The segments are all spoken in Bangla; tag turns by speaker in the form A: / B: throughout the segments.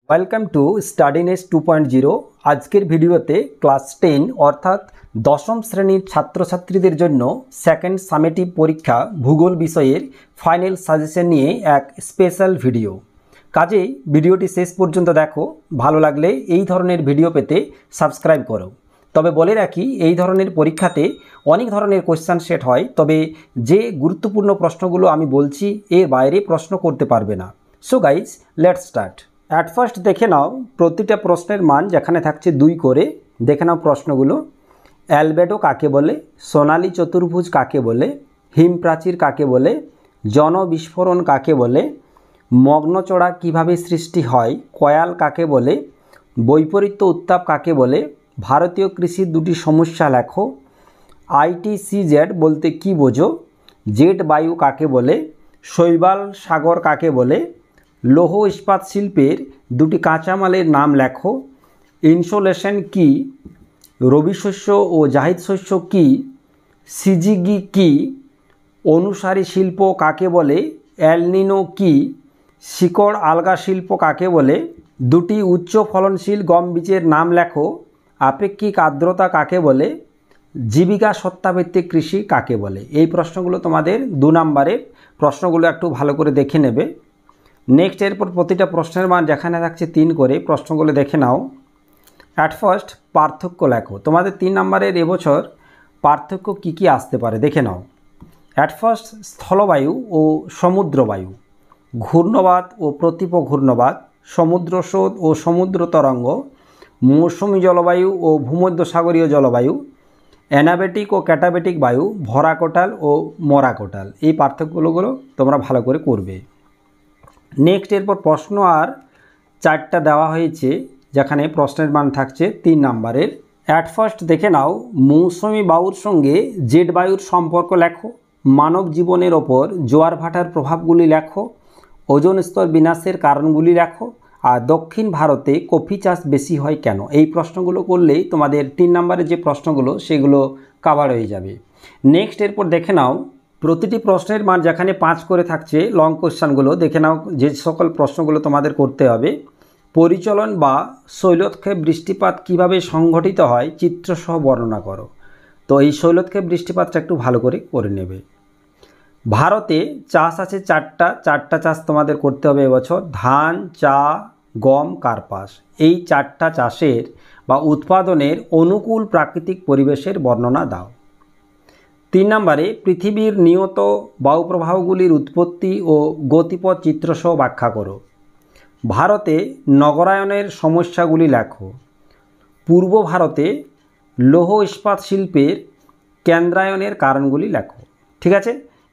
A: Welcome to স্টাডিনেস 2.0। আজকের ভিডিওতে ক্লাস 10 অর্থাৎ দশম শ্রেণীর ছাত্রছাত্রীদের জন্য সেকেন্ড সামেটিভ পরীক্ষা ভূগোল বিষয়ের ফাইনাল সাজেশন নিয়ে এক স্পেশাল ভিডিও। কাজেই ভিডিওটি শেষ পর্যন্ত দেখো, ভালো লাগলে এই ধরনের ভিডিও পেতে সাবস্ক্রাইব করো। তবে বলে রাখি, এই ধরনের পরীক্ষাতে অনেক ধরনের কোয়েশ্চেন সেট হয়, তবে যে গুরুত্বপূর্ণ প্রশ্নগুলো আমি বলছি এর বাইরে প্রশ্ন করতে পারবে না। So guys, let's start. At first দেখে নাও প্রতিটা প্রশ্নের মান যেখানে থাকছে 2 করে। দেখে নাও প্রশ্নগুলো। অ্যালবেডো কাকে বলে? সোনালী চতুর্ভুজ কাকে বলে? হিমপ্রাচীর কাকে বলে? জনবিস্ফোরণ কাকে বলে? মগ্নচড়া কিভাবে সৃষ্টি হয়? কয়াল কাকে বলে? বৈপরীত্য উত্তাপ কাকে বলে? ভারতীয় কৃষির 2টি সমস্যা লেখো। ITCZ বলতে কি বোঝো? জেট বায়ু কাকে বলে? শৈবাল সাগর কাকে বলে? লৌহ ইস্পাত শিল্পের 2টি কাঁচামালের নাম লেখো। ইনসোলেশন কি? রবি শস্য ও জাহিদ শস্য কি? সিজিগি কি? অনুসারী শিল্প কাকে বলে? এলনিনো কি? শিকড় আলগা শিল্প কাকে বলে? 2টি উচ্চ ফলনশীল গম বীজের নাম লেখো। আপেক্ষিক আর্দ্রতা কাকে বলে? জীবিকা সত্তাভিত্তিক কৃষি কাকে বলে? এই প্রশ্নগুলো তোমাদের 2 নম্বরের প্রশ্নগুলো একটু ভালো করে দেখে নেবে। নেক্সট এরপর প্রতিটা প্রশ্নের মান যেখানে থাকছে 3 করে, প্রশ্নগুলো দেখে নাও। অ্যাট ফার্স্ট পার্থক্য লেখো। তোমাদের 3 নম্বরের এবছর পার্থক্য কি কি আসতে পারে দেখে নাও। অ্যাট ফার্স্ট স্থলবায়ু ও সমুদ্রবায়ু, ঘূর্ণবাত ও প্রতিপ ঘূর্ণবাত, সমুদ্র স্রোত ও সমুদ্র তরঙ্গ, মৌসুমী জলবায়ু ও ভূমধ্যসাগরীয় জলবায়ু, অ্যানাবেটিক ও ক্যাটাবেটিক বায়ু, ভরা কোটাল ও মরা কোটাল। এই পার্থক্যগুলো তোমরা ভালো করে করবে। নেক্সট এরপর প্রশ্ন আর 4টা দেওয়া হয়েছে, যেখানে প্রশ্নের মান থাকছে 3 নম্বরের। অ্যাট ফার্স্ট দেখে নাও মৌসুমী বায়ুর সঙ্গে জেট বায়ুর সম্পর্ক লেখো। মানব জীবনের ওপর জোয়ার ভাটার প্রভাবগুলি লেখো। ওজোন স্তর বিনাশের কারণগুলি লেখো। আর দক্ষিণ ভারতে কফি চাষ বেশি হয় কেন? এই প্রশ্নগুলো করলেই তোমাদের 3 নম্বরের যে প্রশ্নগুলো সেগুলো কভার হয়ে যাবে। নেক্সট এরপর দেখে নাও প্রতিটি প্রশ্নের মান যেখানে 5 করে থাকছে লং কোশ্চেনগুলো দেখে নাও, যে সকল প্রশ্নগুলো তোমাদের করতে হবে। পরিচলন বা শৈলক্ষেপ বৃষ্টিপাত কিভাবে সংঘটিত হয় চিত্রসহ বর্ণনা করো। তো এই শৈলক্ষেপ বৃষ্টিপাতটা একটু ভালো করে নেবে। ভারতে চাষ আছে 4টা চাষ তোমাদের করতে হবে এবছর। ধান, চা, গম, কার্পাস। এই 4টা চাষের বা উৎপাদনের অনুকূল প্রাকৃতিক পরিবেশের বর্ণনা দাও। 3 নম্বরে পৃথিবীর নিয়ত বায়ুপ্রবাহগুলির উৎপত্তি ও গতিপথ চিত্রসহ ব্যাখ্যা করো। ভারতে নগরায়নের সমস্যাগুলি লেখো। পূর্ব ভারতে লৌহ ইস্পাত শিল্পের কেন্দ্রায়নের কারণগুলি লেখো। ঠিক আছে,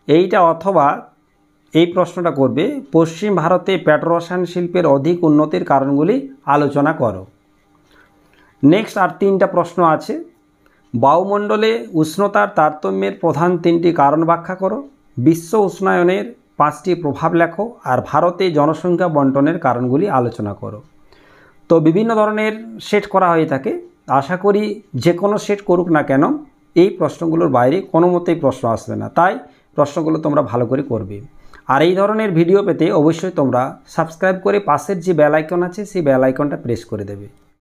A: এইটা অথবা এই প্রশ্নটা করবে পশ্চিম ভারতে পেট্রোরসায়ন শিল্পের অধিক উন্নতির কারণগুলি আলোচনা করো। নেক্সট আর 3টা প্রশ্ন আছে। বায়ুমণ্ডলে উষ্ণতার তারতম্যের প্রধান 3টি কারণ ব্যাখ্যা করো। বিশ্ব উষ্ণায়নের 5টি প্রভাব লেখো। আর ভারতে জনসংখ্যা বন্টনের কারণগুলি আলোচনা করো। তো বিভিন্ন ধরনের সেট করা হয়ে থাকে। আশা করি যে কোনো সেট করুক না কেন এই প্রশ্নগুলোর বাইরে কোনো মতেই প্রশ্ন আসবে না, তাই প্রশ্নগুলো তোমরা ভালো করে করবে। আর এই ধরনের ভিডিও পেতে অবশ্যই তোমরা সাবস্ক্রাইব করে পাশের যে বেল আইকন আছে সেই বেল আইকনটা প্রেস করে দেবে।